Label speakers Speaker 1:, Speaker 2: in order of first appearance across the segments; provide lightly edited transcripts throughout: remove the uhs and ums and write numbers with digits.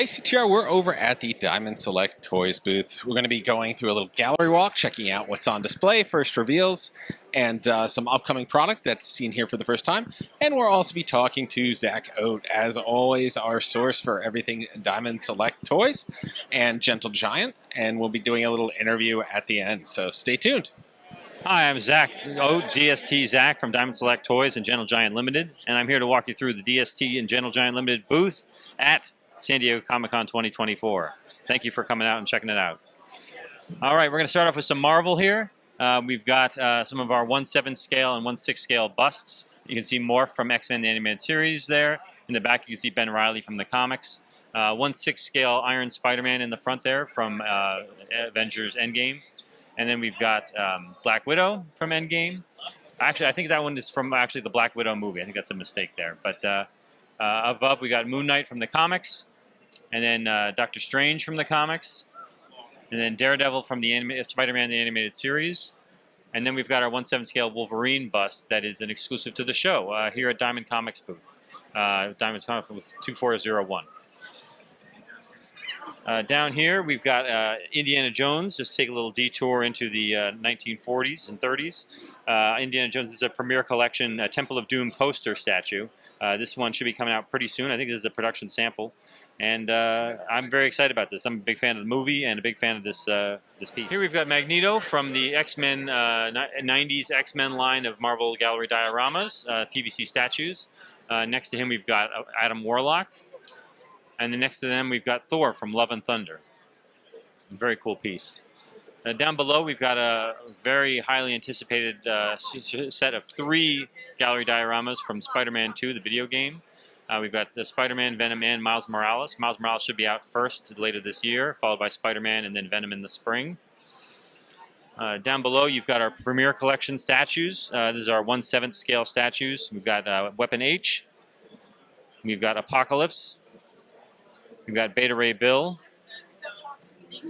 Speaker 1: ICTR, we're over at the Diamond Select Toys booth. We're going to be going through a little gallery walk, checking out what's on display, first reveals, and some upcoming product that's seen here for the first time. And we'll also be talking to Zach Oat, as always, our source for everything Diamond Select Toys and Gentle Giant. And we'll be doing a little interview at the end, so stay tuned.
Speaker 2: Hi, I'm Zach Oat, DST Zach from Diamond Select Toys and Gentle Giant Limited, and I'm here to walk you through the DST and Gentle Giant Limited booth at San Diego Comic-Con 2024. Thank you for coming out and checking it out. All right, we're going to start off with some Marvel here. We've got some of our 1/7 scale and 1/6 scale busts. You can see Morph from X-Men the Animated Series there. In the back, you can see Ben Reilly from the comics. 1/6 scale Iron Spider-Man in the front there from Avengers Endgame. And then we've got Black Widow from Endgame. Actually, I think that one is from the Black Widow movie. I think that's a mistake there. But above, we got Moon Knight from the comics. And then Doctor Strange from the comics. And then Daredevil from the Spider-Man the Animated Series. And then we've got our 1/7 scale Wolverine bust that is an exclusive to the show here at Diamond Comics booth. Diamond Comics booth 2401. Down here, we've got Indiana Jones. Just take a little detour into the 1940s and 30s. Indiana Jones is a Premier Collection Temple of Doom poster statue. This one should be coming out pretty soon. I think this is a production sample. And I'm very excited about this. I'm a big fan of the movie and a big fan of this piece. Here we've got Magneto from the X-Men 90s X-Men line of Marvel Gallery dioramas, PVC statues. Next to him, we've got Adam Warlock. And then next to them, we've got Thor from Love and Thunder. Very cool piece. Down below, we've got a very highly anticipated set of 3 gallery dioramas from Spider-Man 2, the video game. We've got the Spider-Man, Venom, and Miles Morales. Miles Morales should be out first later this year, followed by Spider-Man and then Venom in the spring. Down below, you've got our Premier Collection statues. These are our 1/7 scale statues. We've got Weapon H. We've got Apocalypse. We've got Beta Ray Bill,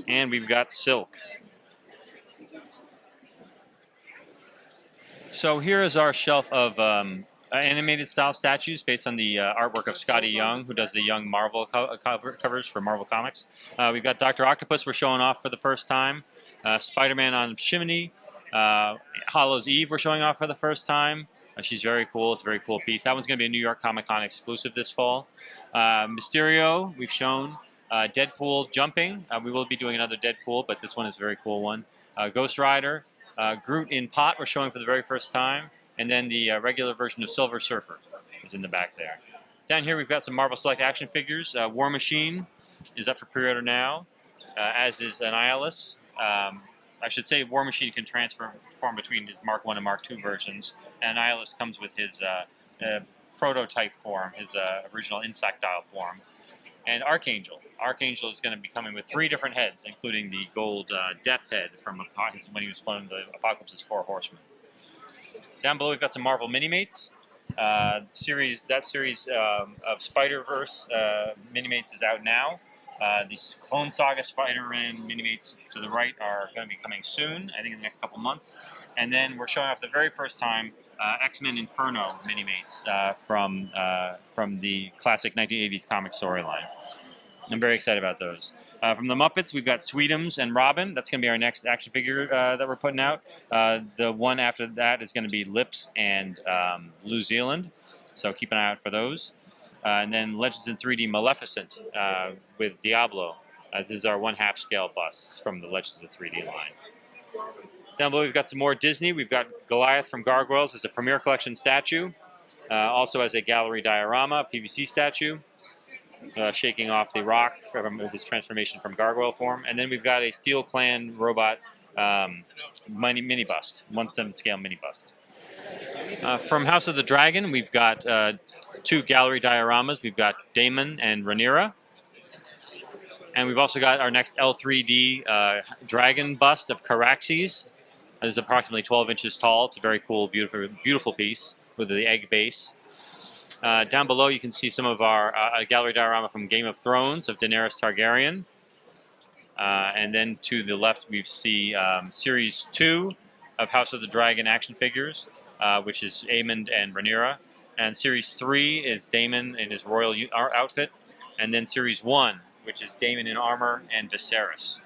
Speaker 2: and we've got Silk. So here is our shelf of animated style statues based on the artwork of Scotty Young, who does the Young Marvel covers for Marvel Comics. We've got Dr. Octopus we're showing off for the first time. Spider-Man on Chimney. Hollow's Eve we're showing off for the first time. She's very cool. It's a very cool piece. That one's going to be a New York Comic Con exclusive this fall. Mysterio, we've shown. Deadpool jumping. We will be doing another Deadpool, but this one is a very cool one. Ghost Rider. Groot in pot we're showing for the very first time. And then the regular version of Silver Surfer is in the back there. Down here we've got some Marvel Select action figures. War Machine is up for pre-order now, as is Annihilus. I should say War Machine can transform between his Mark I and Mark II versions, and Annihilus comes with his prototype form, his original insectile form. And Archangel. Archangel is going to be coming with 3 different heads, including the gold Death head from when he was one of the Apocalypse's 4 Horsemen. Down below we've got some Marvel Minimates. That series of Spider-Verse Minimates is out now. These Clone Saga Spider-Man Minimates to the right are going to be coming soon, I think in the next couple months. And then we're showing off the very first time X-Men Inferno Minimates from the classic 1980s comic storyline. I'm very excited about those. From the Muppets, we've got Sweetums and Robin. That's going to be our next action figure that we're putting out. The one after that is going to be Lips and New Zealand, so keep an eye out for those. And then Legends in 3D Maleficent with Diablo. This is our 1/2 scale busts from the Legends in 3D line. Down below we've got some more Disney. We've got Goliath from Gargoyles as a Premier Collection statue. Also as a gallery diorama, PVC statue. Shaking off the rock from his transformation from gargoyle form. And then we've got a Steel Clan robot mini bust, 1/7 scale mini bust. From House of the Dragon, we've got 2 gallery dioramas. We've got Daemon and Rhaenyra. And we've also got our next L3D dragon bust of Caraxes. This is approximately 12 inches tall. It's a very cool, beautiful piece with the egg base. Down below, you can see some of our gallery diorama from Game of Thrones of Daenerys Targaryen. And then to the left, we see Series 2 of House of the Dragon action figures, which is Aemond and Rhaenyra. And Series 3 is Daemon in his royal outfit. And then Series 1 which is Damon in armor, and Viserys.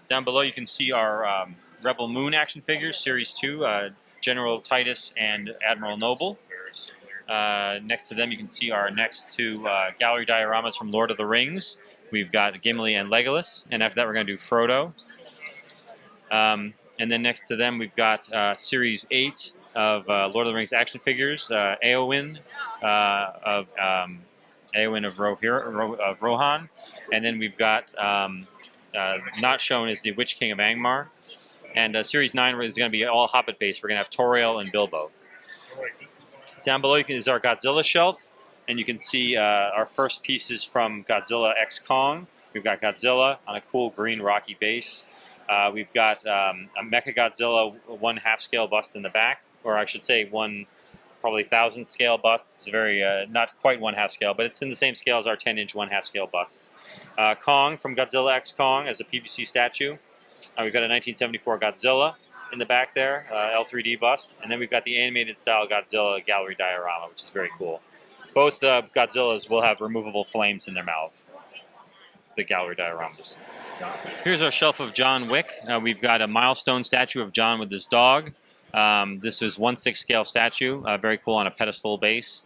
Speaker 2: Down below, you can see our Rebel Moon action figures, Series 2, General Titus and Admiral Noble. Next to them, you can see our next two gallery dioramas from Lord of the Rings. We've got Gimli and Legolas, and after that, we're going to do Frodo. And then next to them, we've got Series 8 of Lord of the Rings action figures, Éowyn of Rohan, and then we've got not shown is the Witch King of Angmar. And Series 9 is going to be all Hobbit based. We're going to have Tauriel and Bilbo. Down below is our Godzilla shelf, and you can see our first pieces from Godzilla X Kong. We've got Godzilla on a cool green rocky base. We've got a Mecha Godzilla 1/2 scale bust in the back, or I should say one probably 1,000 scale bust. It's very not quite 1/2 scale, but it's in the same scale as our 10-inch 1/2 scale busts. Kong from Godzilla X Kong as a PVC statue. We've got a 1974 Godzilla in the back there, L3D bust, and then we've got the animated style Godzilla gallery diorama, which is very cool. Both Godzillas will have removable flames in their mouths, the gallery dioramas. Here's our shelf of John Wick. We've got a milestone statue of John with his dog. This is 1/6 scale statue, very cool on a pedestal base.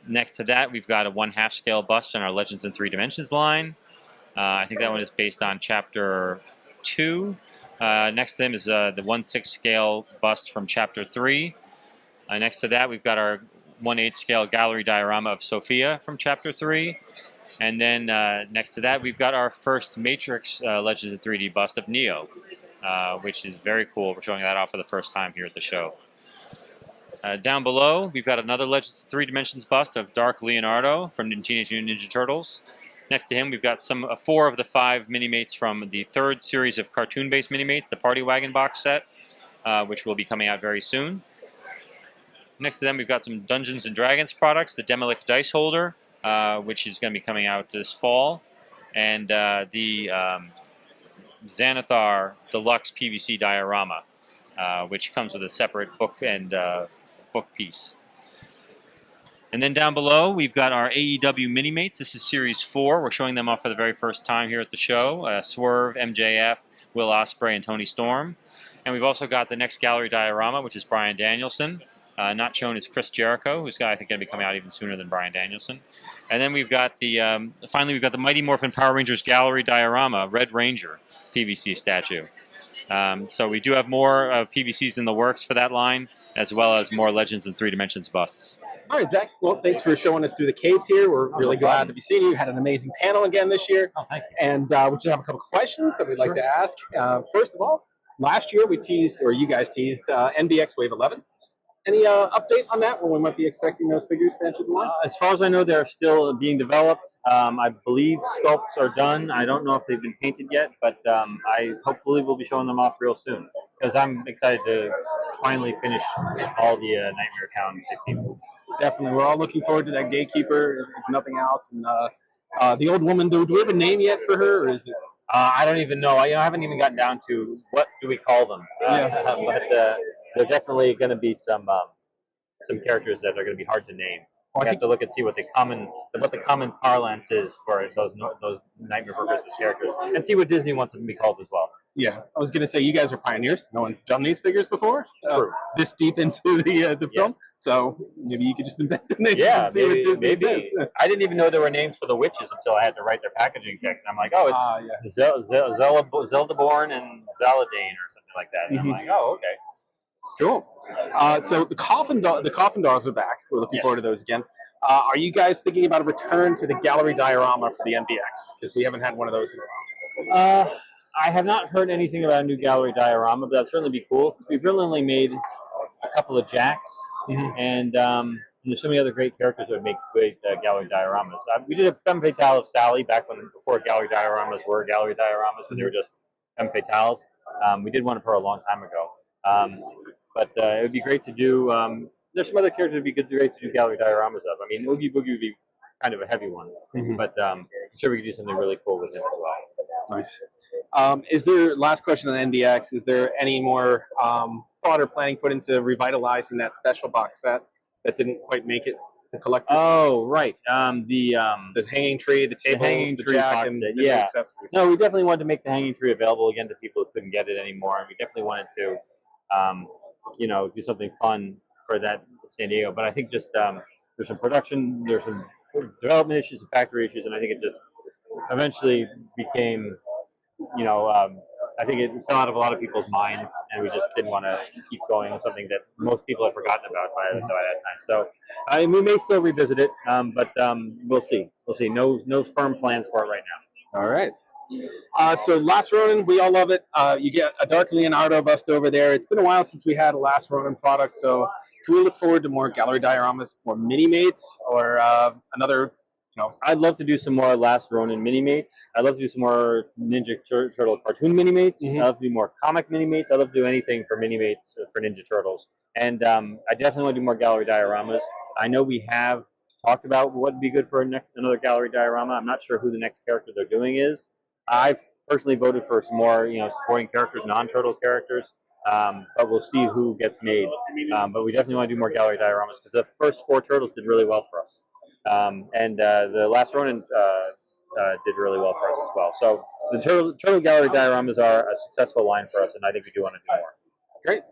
Speaker 2: Next to that, we've got a 1/2 scale bust on our Legends in 3 Dimensions line. I think that one is based on Chapter 2. Next to them is the 1/6 scale bust from Chapter 3. Next to that, we've got our 1/8 scale gallery diorama of Sophia from Chapter 3. And then next to that, we've got our first Matrix Legends in 3D bust of Neo, which is very cool. We're showing that off for the first time here at the show. Down below, we've got another Legends in 3 Dimensions bust of Dark Leonardo from Teenage Mutant Ninja Turtles. Next to him, we've got 4 of the 5 Minimates from the 3rd series of cartoon-based Minimates, the Party Wagon box set, which will be coming out very soon. Next to them, we've got some Dungeons & Dragons products, the Demolic Dice Holder, which is going to be coming out this fall, and the Xanathar Deluxe PVC Diorama, which comes with a separate book and book piece. And then down below, we've got our AEW Minimates. This is Series 4. We're showing them off for the very first time here at the show. Swerve, MJF, Will Ospreay, and Tony Storm. And we've also got the next gallery diorama, which is Bryan Danielson. Not shown is Chris Jericho, who's I think going to be coming out even sooner than Bryan Danielson. And then we've got the finally we've got the Mighty Morphin Power Rangers gallery diorama, Red Ranger PVC statue. So we do have more PVCs in the works for that line, as well as more Legends in 3 Dimensions busts.
Speaker 3: All right, Zach. Well, thanks for showing us through the case here. We're really glad to be seeing you. You had an amazing panel again this year.
Speaker 2: Oh, thank you.
Speaker 3: And we just have a couple questions that we'd like to ask. First of all, last year we teased, or you guys teased, MDX Wave 11. Any update on that, when we might be expecting those figures to enter the line?
Speaker 4: As far as I know, they're still being developed. I believe sculpts are done. I don't know if they've been painted yet, but I hopefully will be showing them off real soon, because I'm excited to finally finish all the Nightmare Town 15.
Speaker 3: Definitely. We're all looking forward to that Gatekeeper, if nothing else. And the old woman, do we have a name yet for her, or is it?
Speaker 4: I don't even know. I haven't even gotten down to what do we call them. But they're definitely going to be some characters that are going to be hard to name. I have to look and see what the common parlance is for those Nightmare Before Christmas characters, and see what Disney wants them to be called as well.
Speaker 3: Yeah, I was going to say, you guys are pioneers. No one's done these figures before.
Speaker 4: True.
Speaker 3: This deep into the film.
Speaker 4: Yes.
Speaker 3: So maybe you could just invent the names.
Speaker 4: Yeah,
Speaker 3: and see what Disney
Speaker 4: maybe.
Speaker 3: says.
Speaker 4: I didn't even know there were names for the witches until I had to write their packaging text. And I'm like, oh, it's Zeldaborn and Zaladane or something like that. And I'm like, oh, okay.
Speaker 3: Cool. So the coffin dolls are back. We're looking forward to those again. Are you guys thinking about a return to the gallery diorama for the MDX? Because we haven't had one of those in a while.
Speaker 4: I have not heard anything about a new gallery diorama, but that'd certainly be cool. We've really only made a couple of Jacks, and there's so many other great characters that would make great gallery dioramas. We did a Femme Fatale of Sally back before gallery dioramas were gallery dioramas, when they were just Femme Fatales. We did one of her a long time ago. But it would be great to do. There's some other characters it would be great to do gallery dioramas of. I mean, Oogie Boogie would be kind of a heavy one, but I'm sure we could do something really cool with him as well.
Speaker 3: Nice. Is there, last question on NDX, is there any more thought or planning put into revitalizing that special box set that didn't quite make it the collector?
Speaker 4: Oh, right.
Speaker 3: The hanging tree, the tables,
Speaker 4: hanging
Speaker 3: the
Speaker 4: tree
Speaker 3: jack,
Speaker 4: box
Speaker 3: and
Speaker 4: set,
Speaker 3: the
Speaker 4: yeah.
Speaker 3: accessories.
Speaker 4: No, we definitely wanted to make the hanging tree available again to people who couldn't get it anymore, and we definitely wanted to, do something fun for that San Diego. But I think just there's some production, there's some development issues, some factory issues, and I think it just eventually became, I think it fell out of a lot of people's minds, and we just didn't want to keep going with something that most people have forgotten about by that time. So, we may still revisit it, but we'll see. We'll see. No firm plans for it right now.
Speaker 3: All right. So Last Ronin, we all love it. You get a Dark Leonardo bust over there. It's been a while since we had a Last Ronin product, so can we look forward to more gallery dioramas, more Minimates, or another?
Speaker 4: I'd love to do some more Last Ronin Minimates. I'd love to do some more Ninja Turtle cartoon Minimates.
Speaker 3: Mhm.
Speaker 4: I'd love to do more comic Minimates. I'd love to do anything for Minimates for Ninja Turtles. And I definitely want to do more gallery dioramas. I know we have talked about what would be good for another gallery diorama. I'm not sure who the next character they're doing is. I've personally voted for some more, supporting characters, non-turtle characters. But we'll see who gets made. But we definitely want to do more gallery dioramas because the first 4 turtles did really well for us. And the Last Ronin did really well for us as well. So the turtle gallery dioramas are a successful line for us, and I think we do want to do more.
Speaker 3: Great.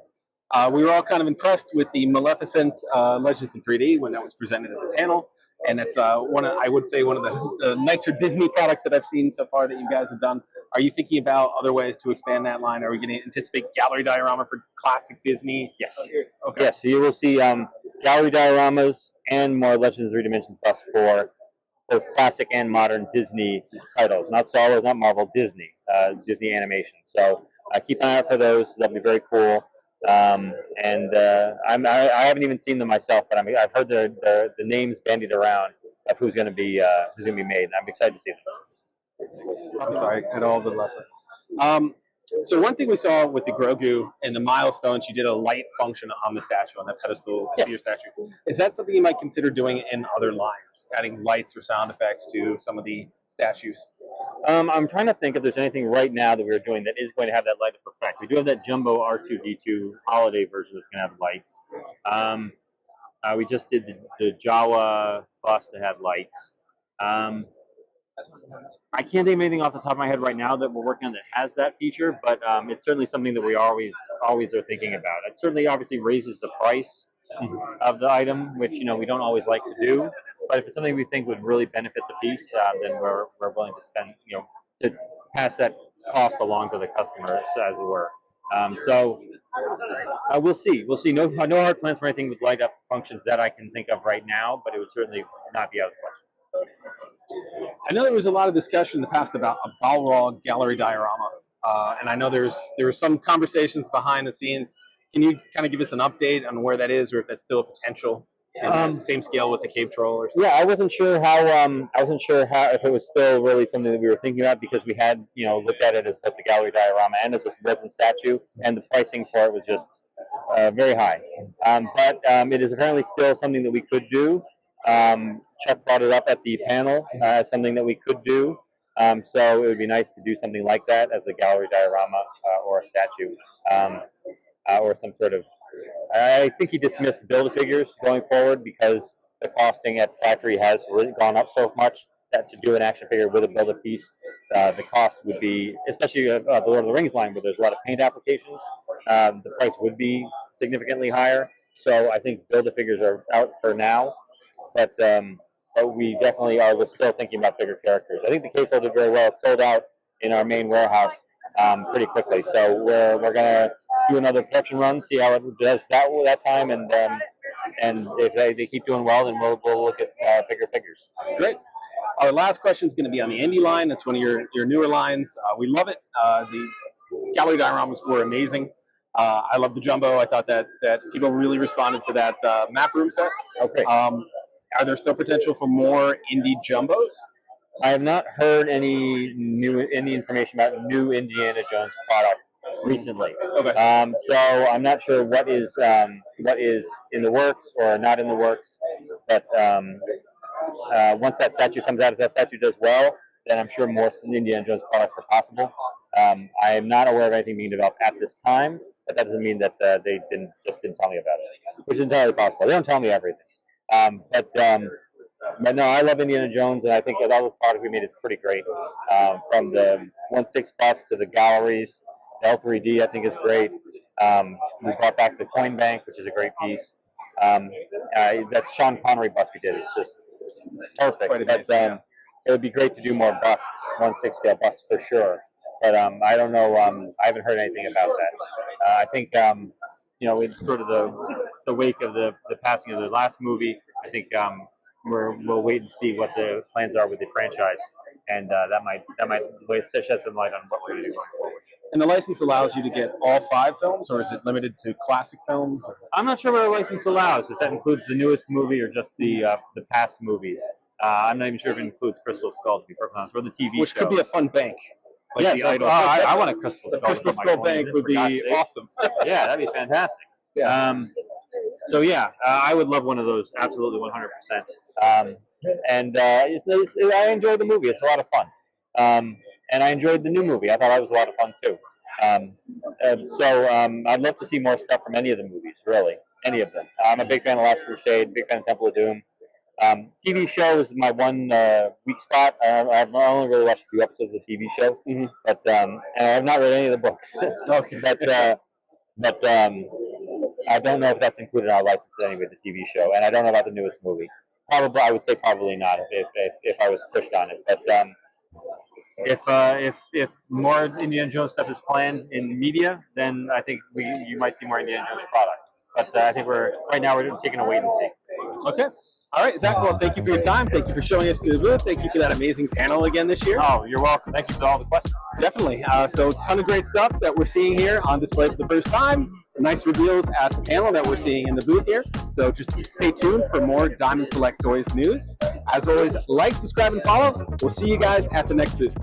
Speaker 3: We were all kind of impressed with the Maleficent Legends in 3D when that was presented at the panel, and it's I would say one of the nicer Disney products that I've seen so far that you guys have done. Are you thinking about other ways to expand that line? Are we going to anticipate gallery diorama for classic Disney?
Speaker 4: Yes.
Speaker 3: Okay.
Speaker 4: Yes. So you will see gallery dioramas and more Legends of 3 Dimensions Plus for both classic and modern Disney titles. Not Star Wars, not Marvel, Disney. Disney animation. So keep an eye out for those. That'll be very cool. I haven't even seen them myself, but I've heard the names bandied around of who's going to be made, and I'm excited to see them.
Speaker 3: I'm sorry, I had all the lesson. So one thing we saw with the Grogu and the milestones, you did a light function on the statue, on that pedestal, the Seer statue. Is that something you might consider doing in other lines, adding lights or sound effects to some of the statues?
Speaker 4: I'm trying to think if there's anything right now that we're doing that is going to have that light up effect. We do have that jumbo R2D2 holiday version that's going to have lights. We just did the Jawa bus that had lights. I can't think of anything off the top of my head right now that we're working on that has that feature, but it's certainly something that we always are thinking about. It certainly obviously raises the price of the item, which we don't always like to do. But if it's something we think would really benefit the piece, then we're willing to spend to pass that cost along to the customer, as it were. We'll see. We'll see. No hard plans for anything with light up functions that I can think of right now, but it would certainly not be out of the question.
Speaker 3: I know there was a lot of discussion in the past about a Balrog gallery diorama, and I know there were some conversations behind the scenes. Can you kind of give us an update on where that is, or if that's still a potential? Same scale with the cave troll, or something?
Speaker 4: Yeah, I wasn't sure how if it was still really something that we were thinking about because we had looked at it as both the gallery diorama and as a resin statue, and the pricing for it was just very high. But it is apparently still something that we could do. Chuck brought it up at the panel as something that we could do. So it would be nice to do something like that as a gallery diorama or a statue, or some sort of. I think he dismissed Build-A-Figures going forward because the costing at factory has really gone up so much that to do an action figure with a Build-A-Piece, the cost would be, especially the Lord of the Rings line where there's a lot of paint applications, the price would be significantly higher. So I think Build-A-Figures are out for now, but we definitely are still thinking about bigger characters. I think the K-Troll did very well. It sold out in our main warehouse pretty quickly. So we're going to do another production run, see how it does that time, and if they keep doing well, then we'll look at bigger figures.
Speaker 3: Great. Our last question is going to be on the Indie line. It's one of your newer lines. We love it. The gallery dioramas were amazing. I love the jumbo. I thought that people really responded to that map room set.
Speaker 4: Okay.
Speaker 3: Are there still potential for more indie jumbos?
Speaker 4: I have not heard any information about new Indiana Jones product recently.
Speaker 3: Okay.
Speaker 4: So I'm not sure what is in the works or not in the works. But once that statue comes out, if that statue does well, then I'm sure more Indiana Jones products are possible. I am not aware of anything being developed at this time, but that doesn't mean that they didn't tell me about it, which is entirely possible. They don't tell me everything. But no, I love Indiana Jones, and I think that all the product we made is pretty great. From the 1/6 bus to the galleries, the L3D I think is great. We brought back the coin bank, which is a great piece. That Sean Connery bust we did is just perfect. But it would be great to do more busts, 1/6 scale busts for sure. But I don't know. I haven't heard anything about that. I think in sort of the wake of the passing of the last movie, I think we'll wait and see what the plans are with the franchise, and that might shed some light on what we're going to do going forward.
Speaker 3: And the license allows you to get all 5 films, or is it limited to classic films?
Speaker 4: I'm not sure what our license allows, if that includes the newest movie or just the past movies. I'm not even sure if it includes Crystal Skull, to be perfectly honest, or the TV
Speaker 3: Which
Speaker 4: show.
Speaker 3: could be a fun bank. Like
Speaker 4: Yes,
Speaker 3: the Idol.
Speaker 4: I want a Crystal Skull.
Speaker 3: The Crystal Skull bank would be awesome.
Speaker 4: Yeah, that'd be fantastic.
Speaker 3: Yeah.
Speaker 4: So yeah, I would love one of those, absolutely 100%. I enjoyed the movie; it's a lot of fun. And I enjoyed the new movie. I thought that was a lot of fun too. I'd love to see more stuff from any of the movies, really, any of them. I'm a big fan of Last Crusade, big fan of Temple of Doom. TV show is my one weak spot. I've only really watched a few episodes of the TV show, but and I have not read any of the books.
Speaker 3: Okay.
Speaker 4: But I don't know if that's included in our license anyway, the TV show, and I don't know about the newest movie. Probably, I would say probably not if I was pushed on it. But if more Indiana Jones stuff is planned in media, then I think you might see more Indiana Jones product. But I think we're taking a wait and see.
Speaker 3: Okay. All right, Zach, well, thank you for your time. Thank you for showing us the booth. Thank you for that amazing panel again this year.
Speaker 4: Oh, you're welcome. Thank you for all the questions.
Speaker 3: Definitely. So ton of great stuff that we're seeing here on display for the first time. Nice reveals at the panel that we're seeing in the booth here. So just stay tuned for more Diamond Select Toys news. As always, like, subscribe, and follow. We'll see you guys at the next booth.